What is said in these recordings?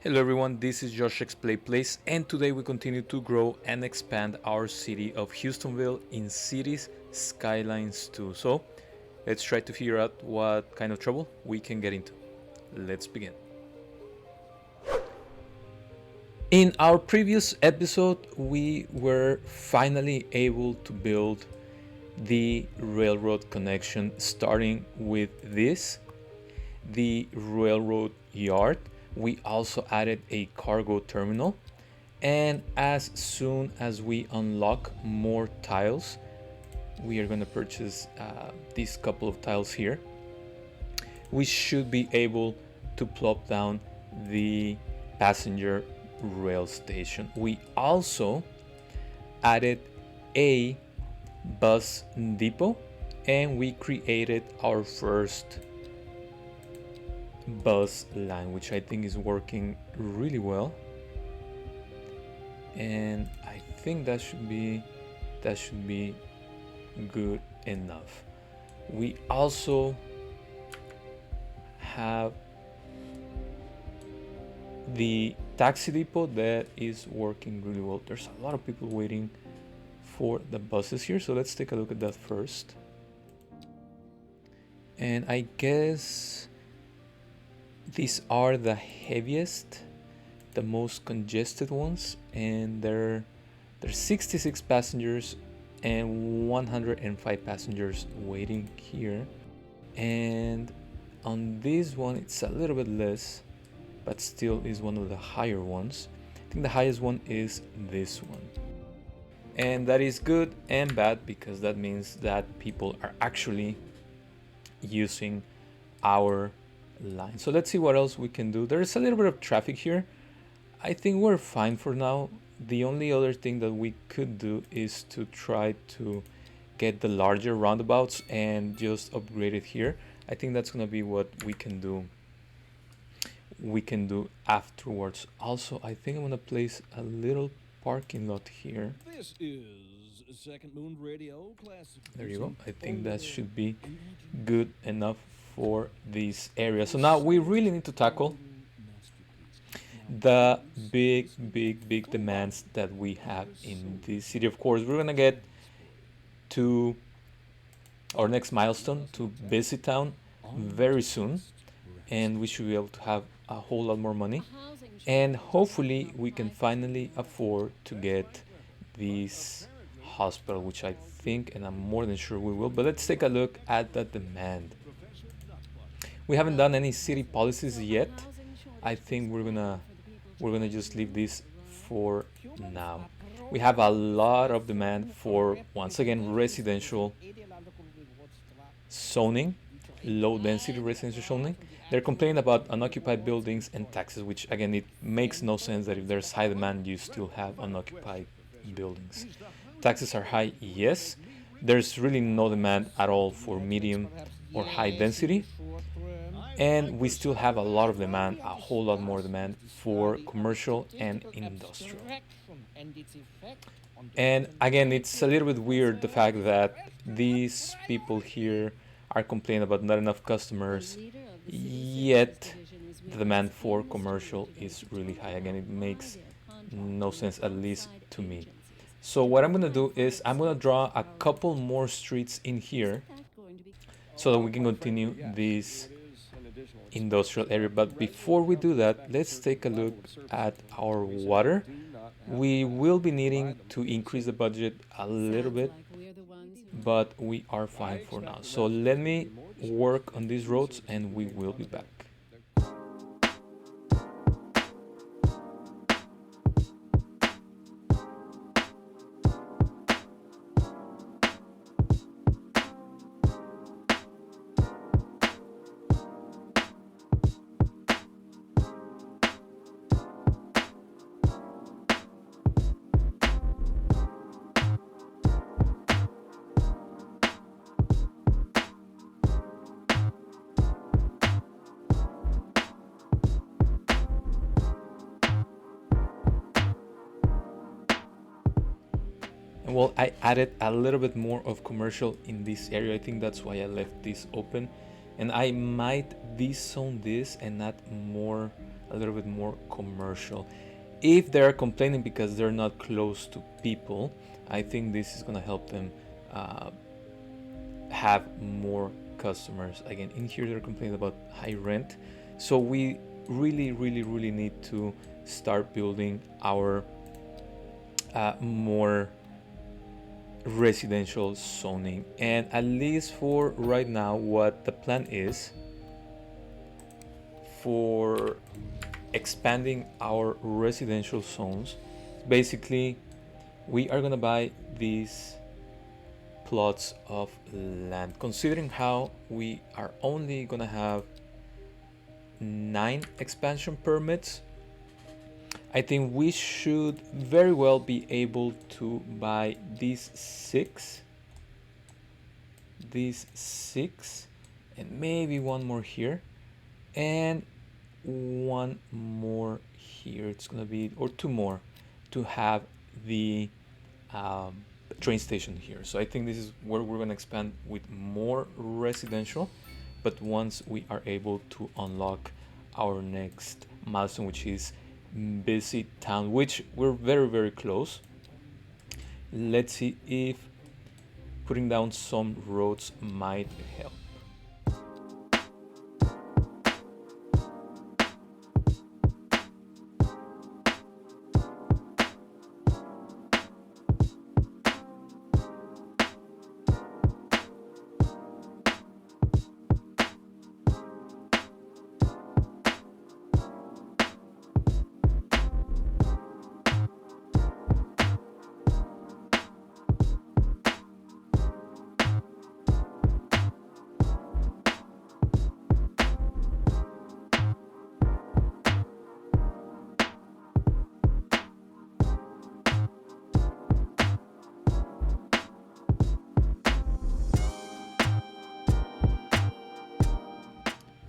Hello everyone, this is Josh X Play Place, and today we continue to grow and expand our city of Houstonville in Cities Skylines 2. So let's try to figure out what kind of trouble we can get into. Let's begin. In our previous episode, we were finally able to build the railroad connection, starting with the railroad yard. We also added a cargo terminal, and as soon as we unlock more tiles, we are going to purchase these couple of tiles here. We should be able to plop down the passenger rail station. We also added a bus depot, and we created our first bus line, which I think is working really well, and I think that should be good enough. We also have the taxi depot that is working really well. There's a lot of people waiting for the buses here, so let's take a look at that first. And I guess these are the heaviest, the most congested ones, and there's 66 passengers and 105 passengers waiting here. And on this one it's a little bit less, but still is one of the higher ones. I think the highest one is this one, and that is good and bad because that means that people are actually using our line. So let's see what else we can do. There's a little bit of traffic here. I think we're fine for now. The only other thing that we could do is to try to get the larger roundabouts and just upgrade it here. I think that's gonna be what we can do afterwards. Also, I think I'm gonna place a little parking lot here. This is Second Moon Radio Classic. There you go. I think that should be good enough for this area. So now we really need to tackle the big demands that we have in this city. Of course, we're gonna get to our next milestone, to Busy Town, very soon, and we should be able to have a whole lot more money, and hopefully we can finally afford to get this hospital, which I think, and I'm more than sure we will. But let's take a look at the demand. We haven't done any city policies yet. I think we're gonna just leave this for now. We have a lot of demand for, once again, residential zoning, low density residential zoning. They're complaining about unoccupied buildings and taxes, which again, it makes no sense that if there's high demand you still have unoccupied buildings. Taxes are high, yes. There's really no demand at all for medium or high density, and we still have a lot of demand, a whole lot more demand for commercial and industrial. And again, it's a little bit weird, the fact that these people here are complaining about not enough customers, yet the demand for commercial is really high. Again, it makes no sense, at least to me. So what I'm gonna do is I'm gonna draw a couple more streets in here so that we can continue this industrial area. But before we do that, let's take a look at our water. We will be needing to increase the budget a little bit, but we are fine for now. So let me work on these roads and we will be back. And well, I added a little bit more of commercial in this area. I think that's why I left this open. And I might dezone this and add more a little bit more commercial. If they're complaining because they're not close to people, I think this is gonna help them have more customers. Again, in here they're complaining about high rent, so we really need to start building our more residential zoning. And at least for right now, what the plan is for expanding our residential zones, basically we are gonna buy these plots of land. Considering how we are only gonna have 9 expansion permits, I think we should very well be able to buy these 6, and maybe one more here, and one more here. It's gonna be, or 2 more, to have the train station here. So I think this is where we're gonna expand with more residential, but once we are able to unlock our next milestone, which is busy town, which we're very close. Let's see if putting down some roads might help.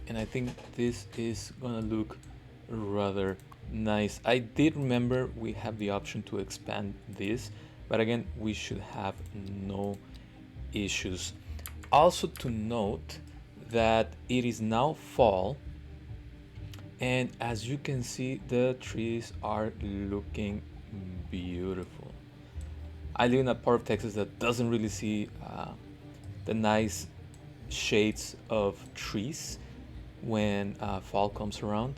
And I think this is gonna look rather nice. I did remember we have the option to expand this, but again, we should have no issues. Also to note that it is now fall, and as you can see, the trees are looking beautiful. I live in a part of Texas that doesn't really see the nice shades of trees when fall comes around,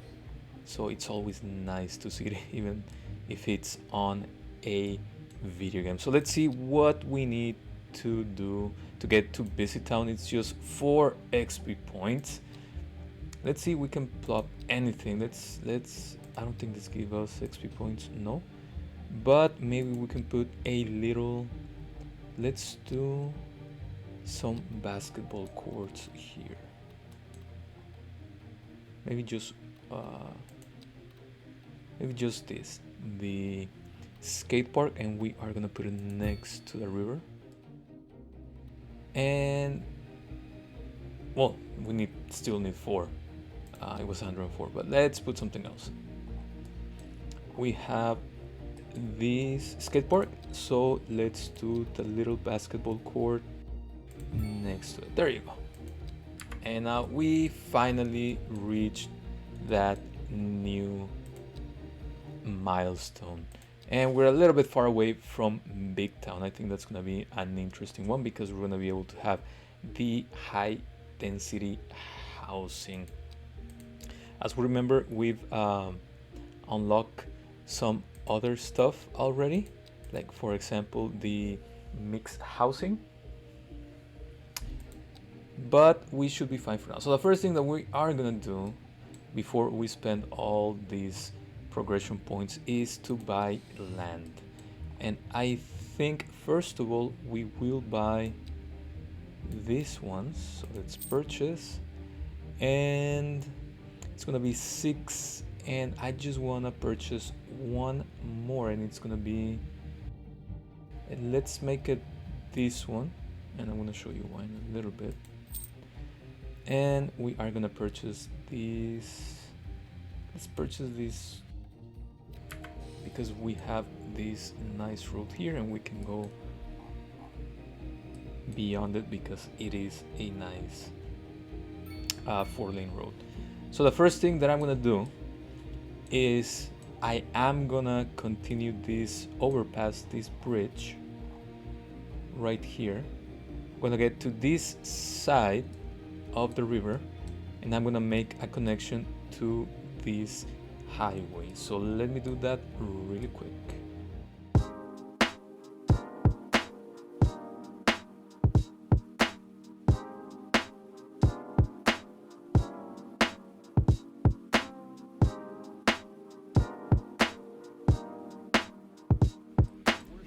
so it's always nice to see it even if it's on a video game. So let's see what we need to do to get to Busy Town. It's just 4 XP points. Let's see, we can plop anything. Let's I don't think this gives us XP points, no, but maybe we can put a little, let's do some basketball courts here. Maybe just this, the skate park, and we are gonna put it next to the river. And well, we still need 4. It was 104, but let's put something else. We have this skate park, so let's do the little basketball court next to it. There you go. And now we finally reached that new milestone, and we're a little bit far away from Big Town. I think that's gonna be an interesting one because we're gonna be able to have the high density housing. As we remember, we've unlocked some other stuff already, like for example the mixed housing, but we should be fine for now. So the first thing that we are gonna do before we spend all these progression points is to buy land. And I think first of all we will buy this one. So let's purchase, and it's gonna be 6, and I just wanna purchase one more, and it's gonna be, and let's make it this one, and I'm gonna show you why in a little bit. And we are gonna purchase these. Let's purchase these because we have this nice road here, and we can go beyond it because it is a nice 4-lane road. So the first thing that I'm gonna do is I am gonna continue this overpass, this bridge right here. I'm gonna get to this side of the river and I'm gonna make a connection to this highway. So let me do that really quick.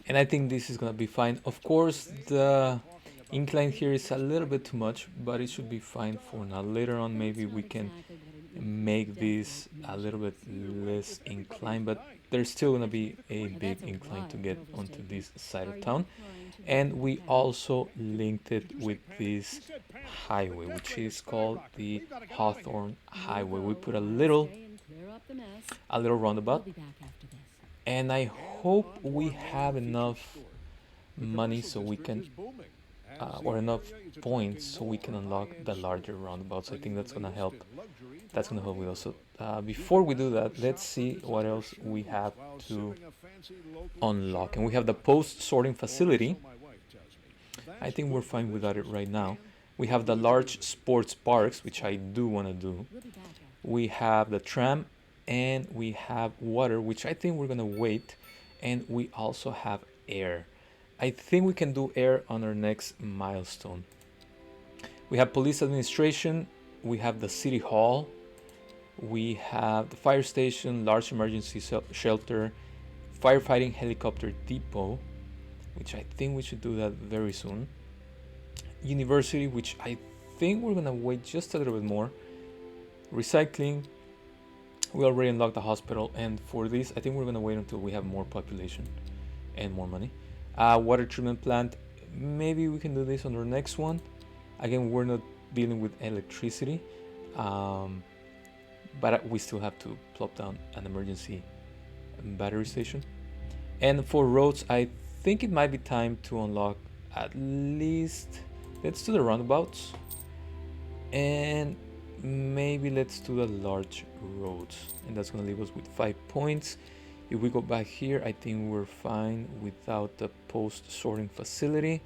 And I think this is gonna be fine. Of course, the incline here is a little bit too much, but it should be fine for now. Later on, maybe we can make this a little bit less inclined, but there's still gonna be a big incline to get onto this side of town. And we also linked it with this highway, which is called the Hawthorne Highway. We put a little roundabout, and I hope we have enough money so we can or enough points so we can unlock the larger roundabouts. I think that's gonna help. That's gonna help with us. So before we do that, let's see what else we have to unlock. And we have the post sorting facility. I think we're fine without it right now. We have the large sports parks, which I do want to do. We have the tram, and we have water, which I think we're gonna wait. And we also have air. I think we can do air on our next milestone. We have police administration, we have the city hall, we have the fire station, large emergency shelter, firefighting helicopter depot, which I think we should do that very soon. University, which I think we're gonna wait just a little bit more. Recycling, we already unlocked the hospital, and for this I think we're gonna wait until we have more population and more money. Water treatment plant, maybe we can do this on our next one. Again, we're not dealing with electricity, but we still have to plop down an emergency battery station. And for roads, I think it might be time to unlock at least, let's do the roundabouts, and maybe let's do the large roads, and that's gonna leave us with 5 points. If we go back here, I think we're fine without the post sorting facility,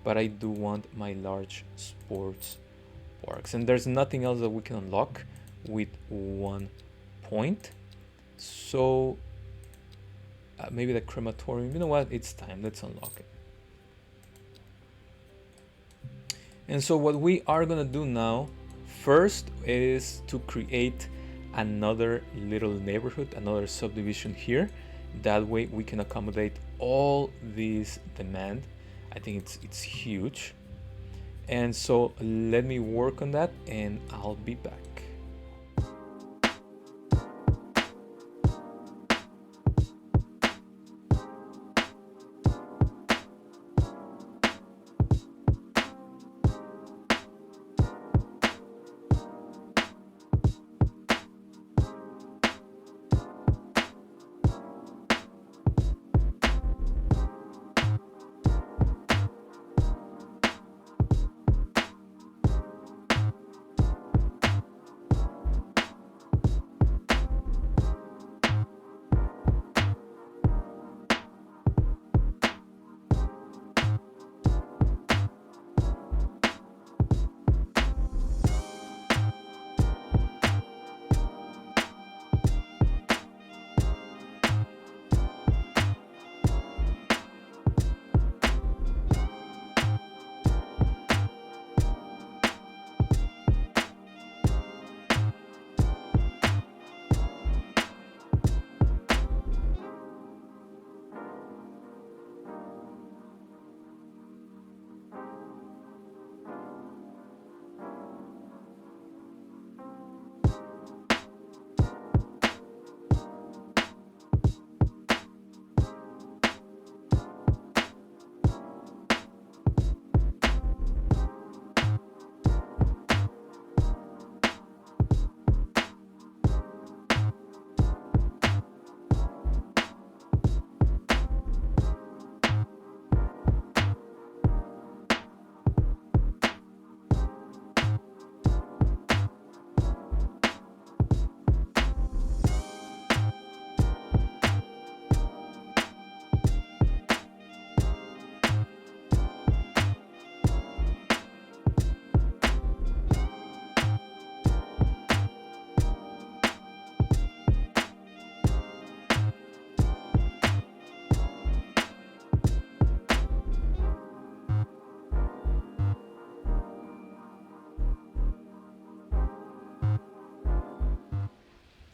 but I do want my large sports parks, and there's nothing else that we can unlock with 1 point. So maybe the crematorium. You know what, it's time, let's unlock it. And so what we are gonna do now first is to create another little neighborhood, another subdivision here. That way we can accommodate all this demand. I think it's huge. And so let me work on that and I'll be back.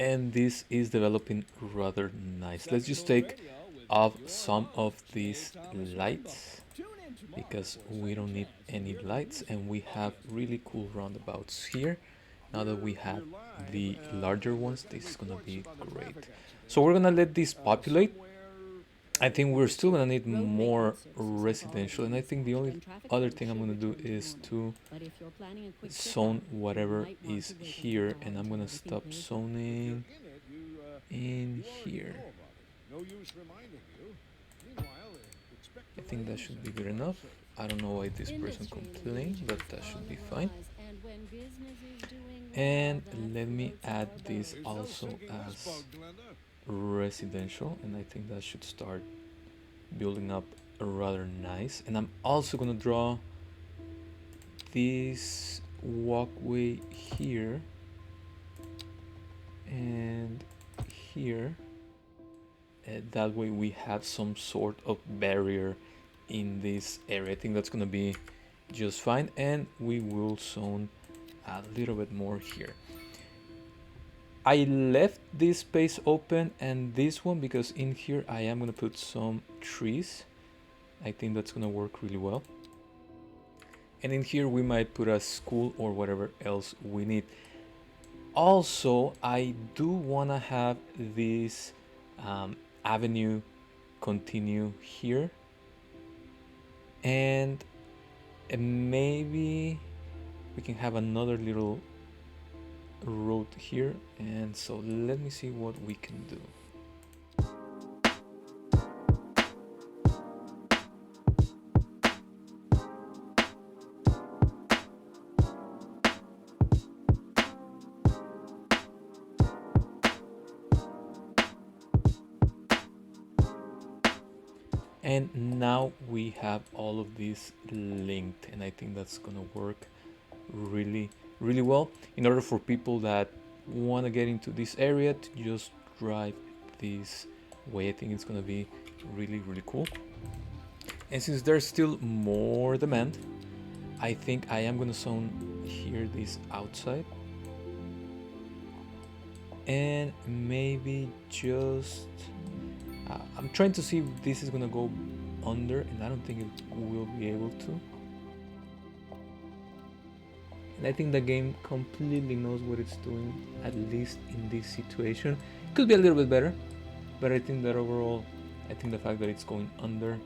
and this is developing rather nice. Let's just take off some of these lights because we don't need any lights, and we have really cool roundabouts here. Now that we have the larger ones, this is gonna be great. So we're gonna let this populate. I think we're still gonna need more residential, and I think the only other thing I'm gonna do is to zone whatever is here, and I'm gonna stop zoning in here. I think that should be good enough. I don't know why this person complained, but that should be fine. And let me add this also as residential, and I think that should start building up rather nice. And I'm also gonna draw this walkway here and here. That way we have some sort of barrier in this area. I think that's gonna be just fine, and we will zone a little bit more here. I left this space open and this one because in here I am gonna put some trees. I think that's gonna work really well. And in here we might put a school or whatever else we need. Also, I do wanna have this avenue continue here, and maybe we can have another little road here. And so let me see what we can do. And now we have all of these linked, and I think that's gonna work really well in order for people that want to get into this area to just drive this way. I think it's gonna be really cool. And since there's still more demand, I think I am gonna zone here this outside, and maybe just I'm trying to see if this is gonna go under, and I don't think it will be able to. And I think the game completely knows what it's doing, at least in this situation. It could be a little bit better, but I think that overall, I think the fact that it's going under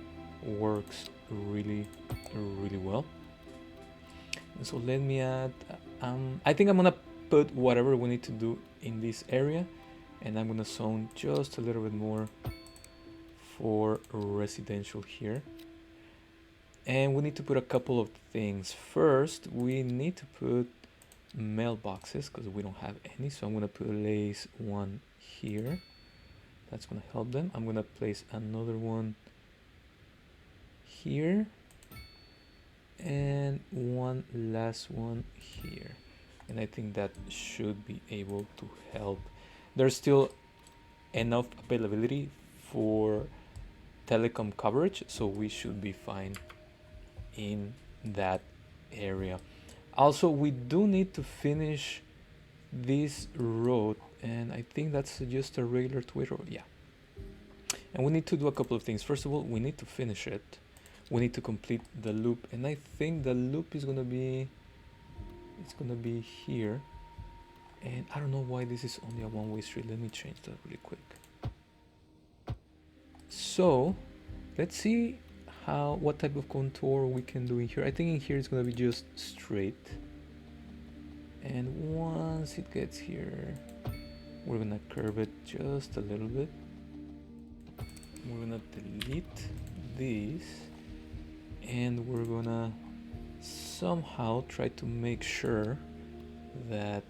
works really well. And so let me add, I think I'm gonna put whatever we need to do in this area, and I'm gonna zone just a little bit more for residential here. And we need to put a couple of things. First, we need to put mailboxes because we don't have any. So I'm gonna place one here. That's gonna help them. I'm gonna place another one here, and one last one here. And I think that should be able to help. There's still enough availability for telecom coverage, so we should be fine in that area. Also, we do need to finish this road, and I think that's just a regular twit road. Yeah. And we need to do a couple of things. First of all, we need to finish it. We need to complete the loop, and I think the loop is gonna be, it's gonna be here. And I don't know why this is only a one-way street. Let me change that really quick. So let's see what type of contour we can do in here. I think in here it's gonna be just straight, and once it gets here we're gonna curve it just a little bit. We're gonna delete this, and we're gonna somehow try to make sure that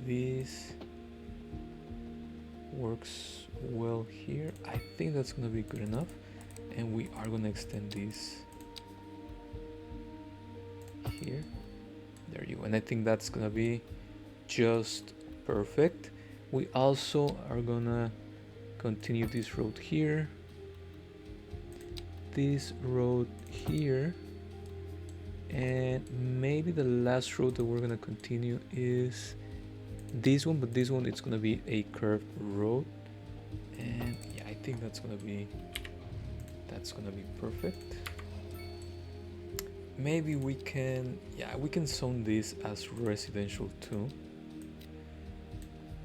this works well here. I think that's gonna be good enough, and we are gonna extend this here. There you go. And I think that's gonna be just perfect. We also are gonna continue this road here, this road here, and maybe the last road that we're gonna continue is this one, but this one it's gonna be a curved road, and yeah, I think that's gonna be perfect. Maybe we can, yeah, we can zone this as residential too,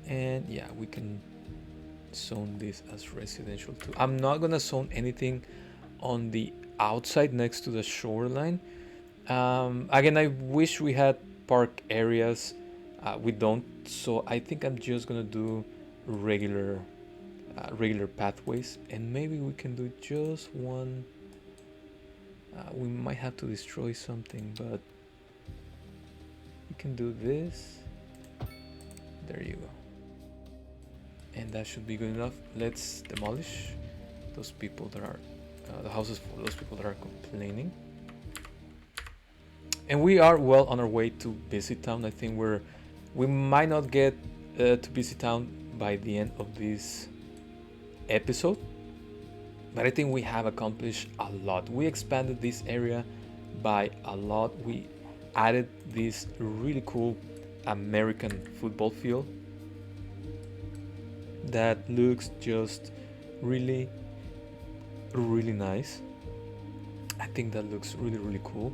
and yeah, we can zone this as residential too. I'm not gonna zone anything on the outside next to the shoreline. Again, I wish we had park areas. We don't, so I think I'm just gonna do regular regular pathways, and maybe we can do just one. We might have to destroy something, but we can do this. There you go. And that should be good enough. Let's demolish those people that are the houses for those people that are complaining. And we are well on our way to Busy Town. I think we might not get to Busy Town by the end of this episode, but I think we have accomplished a lot. We expanded this area by a lot. We added this really cool American football field that looks just really nice. I think that looks really cool.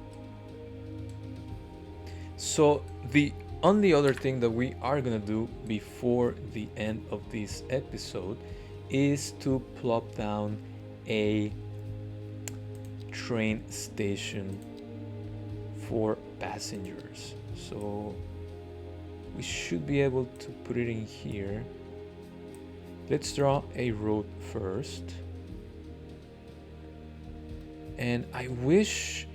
So the only other thing that we are gonna do before the end of this episode is to plop down a train station for passengers. So we should be able to put it in here. Let's draw a road first. And I wish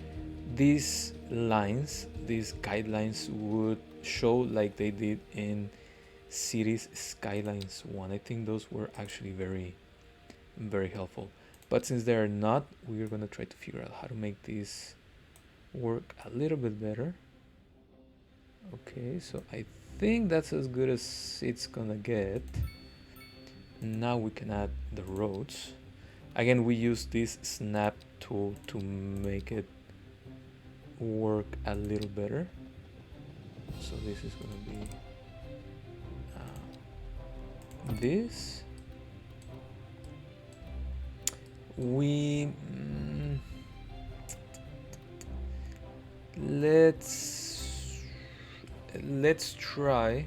these lines, these guidelines would show like they did in Cities Skylines 1. I think those were actually very helpful. But since they're not, we're gonna try to figure out how to make this work a little bit better. Okay, so I think that's as good as it's gonna get. Now we can add the roads. Again, we use this snap tool to make it work a little better. So this is gonna be this. Let's try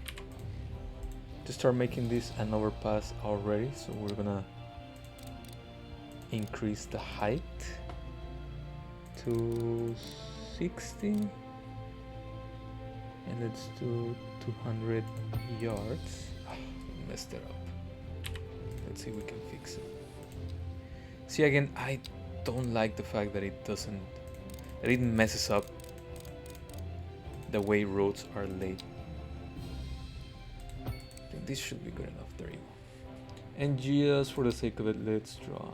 to start making this an overpass already. So we're gonna increase the height to 60, and let's do 200 yards. Messed it up. Let's see if we can fix it. See, again, I don't like the fact that it messes up the way roads are laid. I think this should be good enough. There you go. And just for the sake of it, let's draw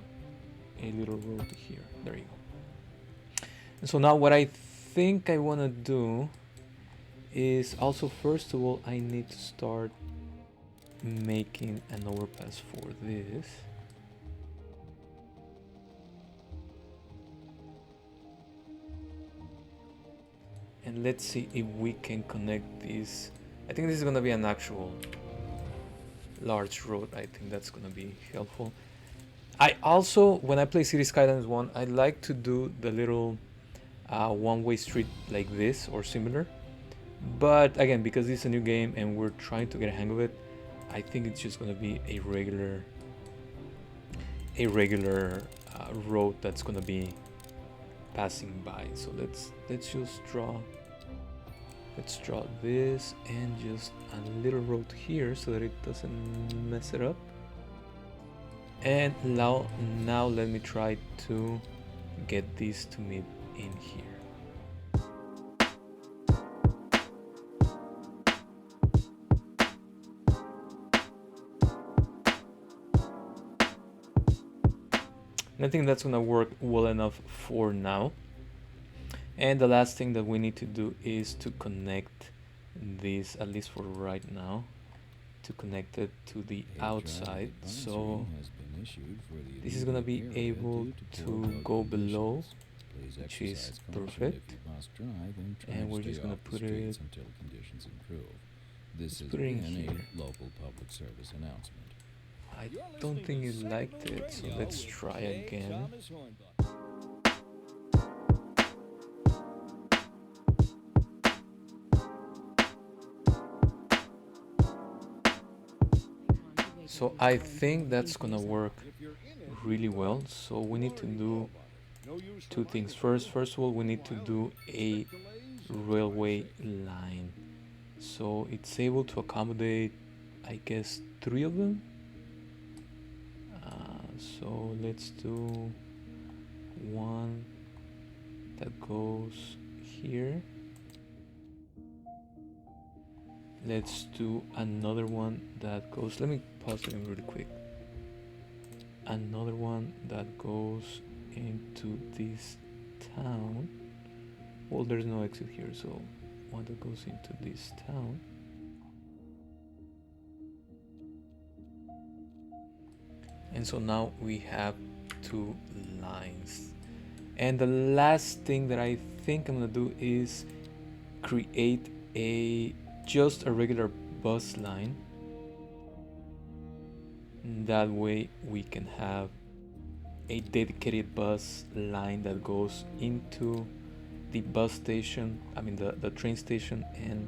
a little road here. There you go. And so now what I think I want to do is also, first of all, I need to start making an overpass for this. And let's see if we can connect this. I think this is gonna be an actual large road. I think that's gonna be helpful. I also, when I play City Skylines 1, I like to do the little one-way street like this or similar. But again, because it's a new game and we're trying to get a hang of it, I think it's just gonna be a regular road that's gonna be passing by. So let's just draw this and just a little road here so that it doesn't mess it up. And now let me try to get this to meet in here. And I think that's gonna work well enough for now. And the last thing that we need to do is to connect this, at least for right now, to connect it to the outside. So this is gonna be able to go below, which is perfect. And we're just gonna put it This has put it in been here. a local public service announcement. I don't think it liked it, so let's try again. So I think that's gonna work really well. So we need to do two things. First of all, we need to do a railway line. So it's able to accommodate, I guess, three of them. So let's do one that goes here. Let's do another one that goes, let me pause it really quick. Another one that goes into this town. Well, there's no exit here, so one that goes into this town. And so now we have two lines. And the last thing that I think I'm gonna do is create just a regular bus line. That way we can have a dedicated bus line that goes into the bus station, the train station and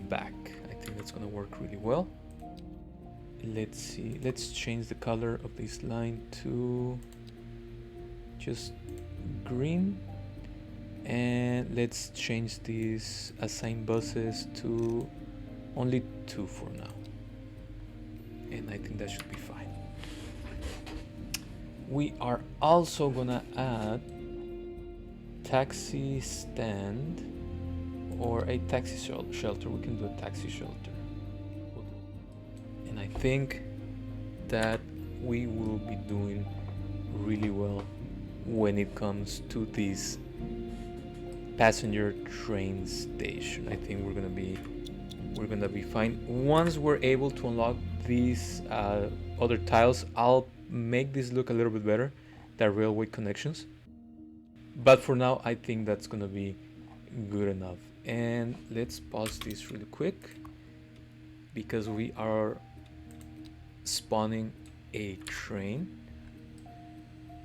back. I think that's gonna work really well. Let's see, let's change the color of this line to just green, and let's change these assigned buses to only 2 for now, and I think that should be fine. We are also gonna add taxi stand or a taxi shelter. We can do a taxi shelter. And I think that we will be doing really well when it comes to this passenger train station. I think we're gonna be fine. Once we're able to unlock these other tiles, I'll make this look a little bit better, the railway connections. But for now, I think that's gonna be good enough. And let's pause this really quick because we are spawning a train.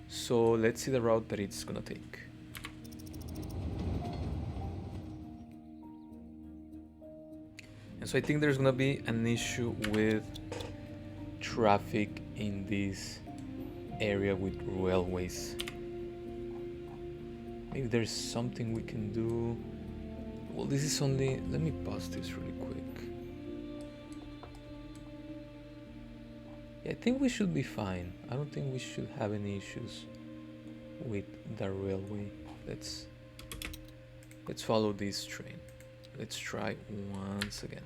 So let's see the route that it's gonna take. And so I think there's gonna be an issue with traffic in this area with railways. Maybe there's something we can do. Well, this is only, let me pause this really quick. Yeah, I think we should be fine. I don't think we should have any issues with the railway. Let's follow this train. Let's try once again.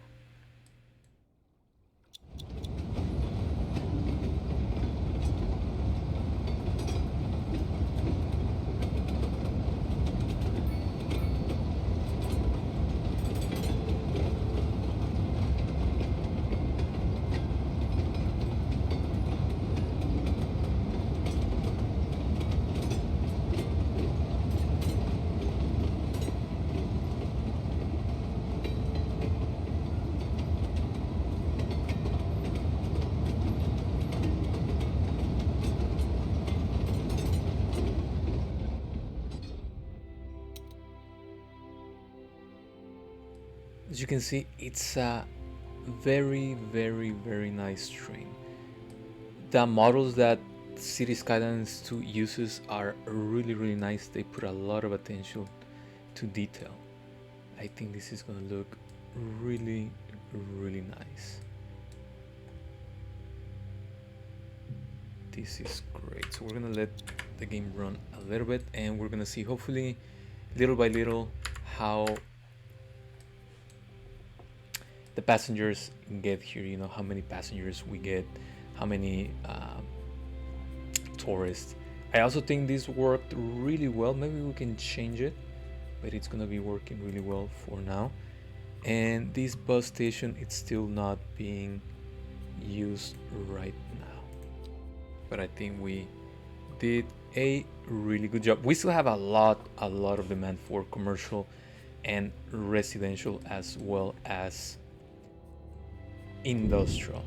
As you can see, it's a very, very, very nice train. The models that City Skylines 2 uses are really, really nice. They put a lot of attention to detail. I think this is gonna look really, really nice. This is great. So we're gonna let the game run a little bit and we're gonna see, hopefully, little by little, how the passengers get here, you know, how many passengers we get, how many tourists. I also think this worked really well. Maybe we can change it, but it's gonna be working really well for now. And this bus station, it's still not being used right now, but I think we did a really good job. We still have a lot of demand for commercial and residential, as well as industrial.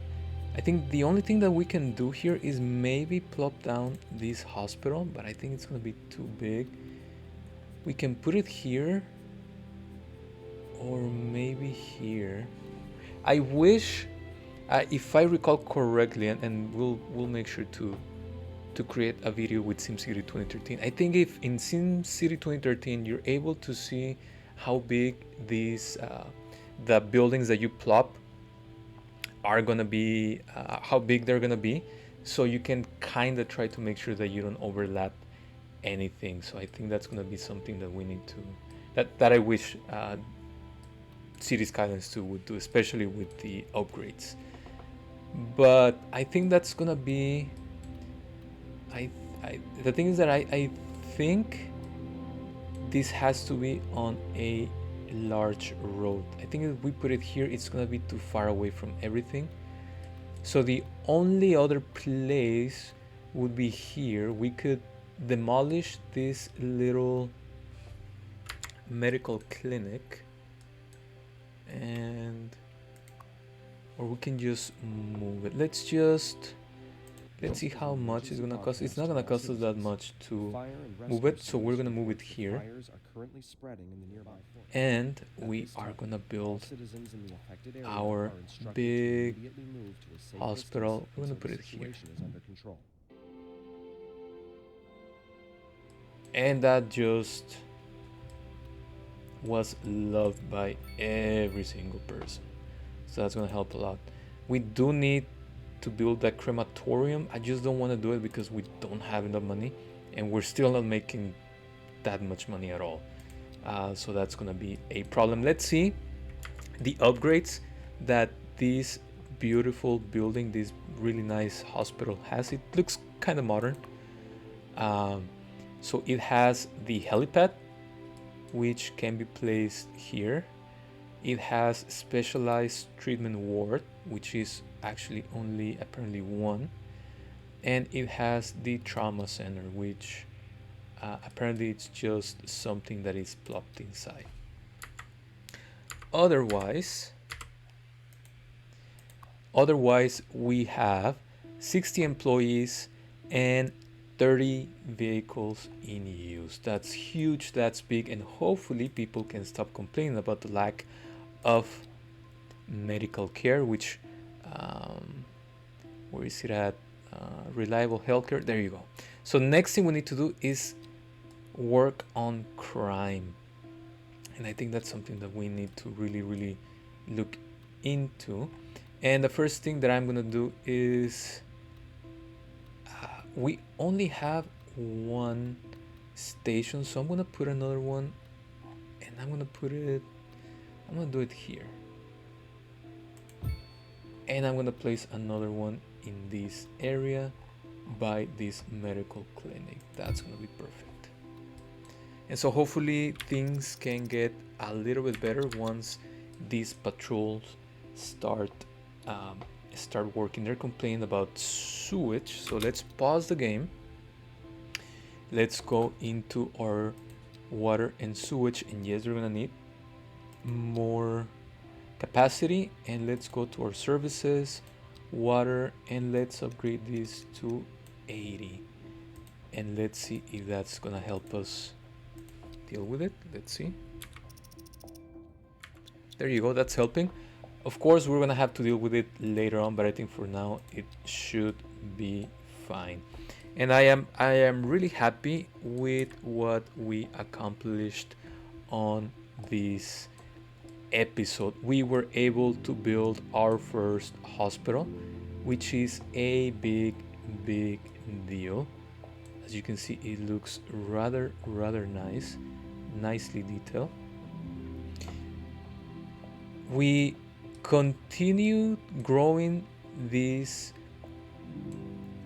I think the only thing that we can do here is maybe plop down this hospital, but I think it's gonna be too big. We can put it here, or maybe here. I wish, if I recall correctly, and we'll make sure to create a video with SimCity 2013. I think if in SimCity 2013 you're able to see how big these the buildings that you plop are gonna be, how big they're gonna be, so you can kind of try to make sure that you don't overlap anything. So I think that's gonna be something that we need to, that I wish City Skylines 2 would do, especially with the upgrades. But I think that's gonna be, the thing is that I think this has to be on a large road. I think if we put it here, it's gonna be too far away from everything. So the only other place would be here. We could demolish this little medical clinic, and or we can just move it. Let's see how much it's gonna cost. It's not gonna cost us that much to move it, so we're gonna move it here, and we are gonna build our big hospital. We're gonna put it here, and that just was loved by every single person, so that's gonna help a lot. We do need to build that crematorium. I just don't want to do it because we don't have enough money, and we're still not making that much money at all. So that's gonna be a problem. Let's see the upgrades that this beautiful building, this really nice hospital has. It looks kind of modern. So it has the helipad, which can be placed here. It has specialized treatment ward, which is actually only apparently one, and it has the trauma center, which apparently it's just something that is plopped inside. Otherwise we have 60 employees and 30 vehicles in use. That's huge, that's big, and hopefully people can stop complaining about the lack of medical care, which where is it at? Reliable healthcare. There you go. So next thing we need to do is work on crime, and I think that's something that we need to really look into. And the first thing that I'm gonna do is we only have one station, so I'm gonna put another one, and I'm gonna do it here, and I'm gonna place another one in this area by this medical clinic. That's gonna be perfect. And so hopefully things can get a little bit better once these patrols start working. They're complaining about sewage, so let's pause the game. Let's go into our water and sewage, and yes, we're gonna need more capacity. And let's go to our services, water, and let's upgrade this to 80, and let's see if that's gonna help us deal with it. Let's see. There you go, that's helping. Of course we're gonna have to deal with it later on, but I think for now it should be fine. And I am really happy with what we accomplished on this episode. We were able to build our first hospital, which is a big deal. As you can see, it looks rather nice, nicely detailed. We continue growing this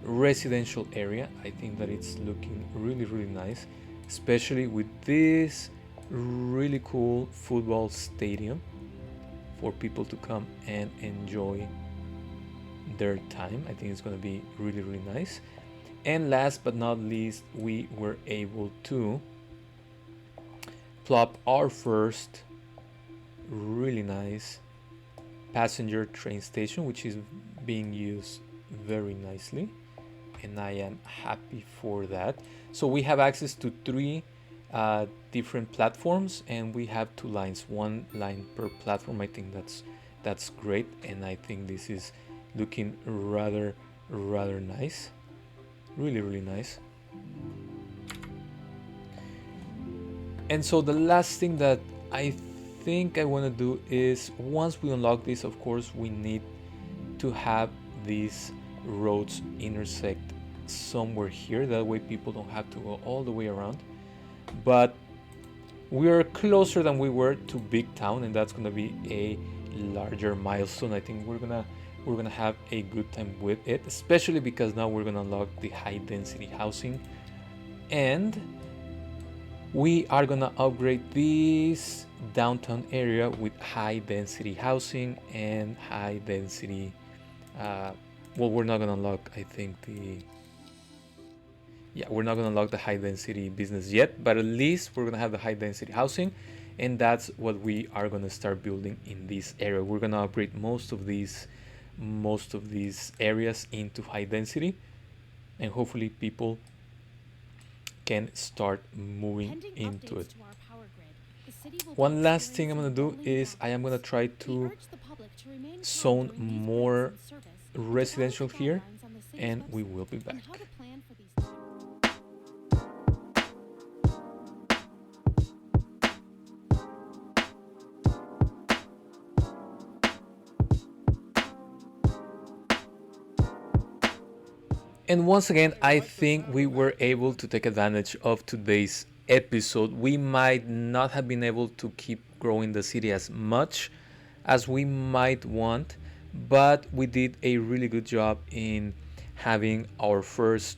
residential area. I think that it's looking really nice, especially with this really cool football stadium for people to come and enjoy their time. I think it's going to be really nice. And last but not least, we were able to plop our first really nice passenger train station, which is being used very nicely, and I am happy for that. So we have access to three different platforms, and we have two lines, one line per platform. I think that's great, and I think this is looking rather nice, really nice. And so the last thing that I think I want to do is, once we unlock this, of course we need to have these roads intersect somewhere here, that way people don't have to go all the way around. But we are closer than we were to Big Town, and that's gonna be a larger milestone. I think we're gonna have a good time with it, especially because now we're gonna unlock the high density housing, and we are gonna upgrade this downtown area with high density housing and high density well, we're not gonna unlock, I think, we're not gonna unlock the high density business yet, but at least we're gonna have the high density housing, and that's what we are gonna start building in this area. We're gonna upgrade most of these areas into high density, and hopefully people can start moving into it. One last thing I'm gonna do is I am gonna try to zone more residential here, and we will be back. And once again, I think we were able to take advantage of today's episode. We might not have been able to keep growing the city as much as we might want, but we did a really good job in having our first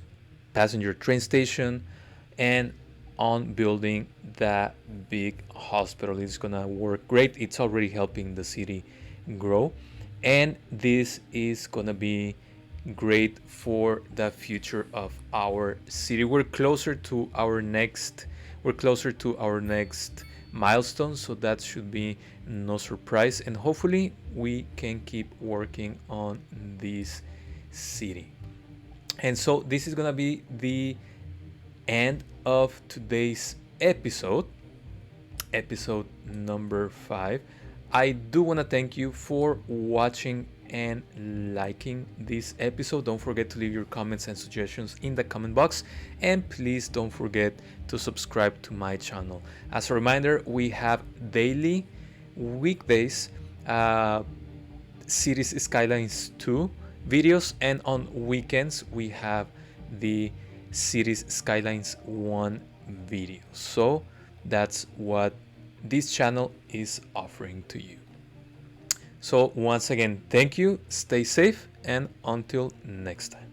passenger train station and on building that big hospital. It's gonna work great. It's already helping the city grow, and this is gonna be great for the future of our city. We're closer to our next milestone, so that should be no surprise, and hopefully we can keep working on this city. And so this is gonna be the end of today's episode number 5. I do want to thank you for watching and liking this episode. Don't forget to leave your comments and suggestions in the comment box, and please don't forget to subscribe to my channel. As a reminder, we have daily, weekdays, Cities Skylines 2 videos, and on weekends we have the Cities Skylines 1 video. So that's what this channel is offering to you. So once again, thank you, stay safe, and until next time.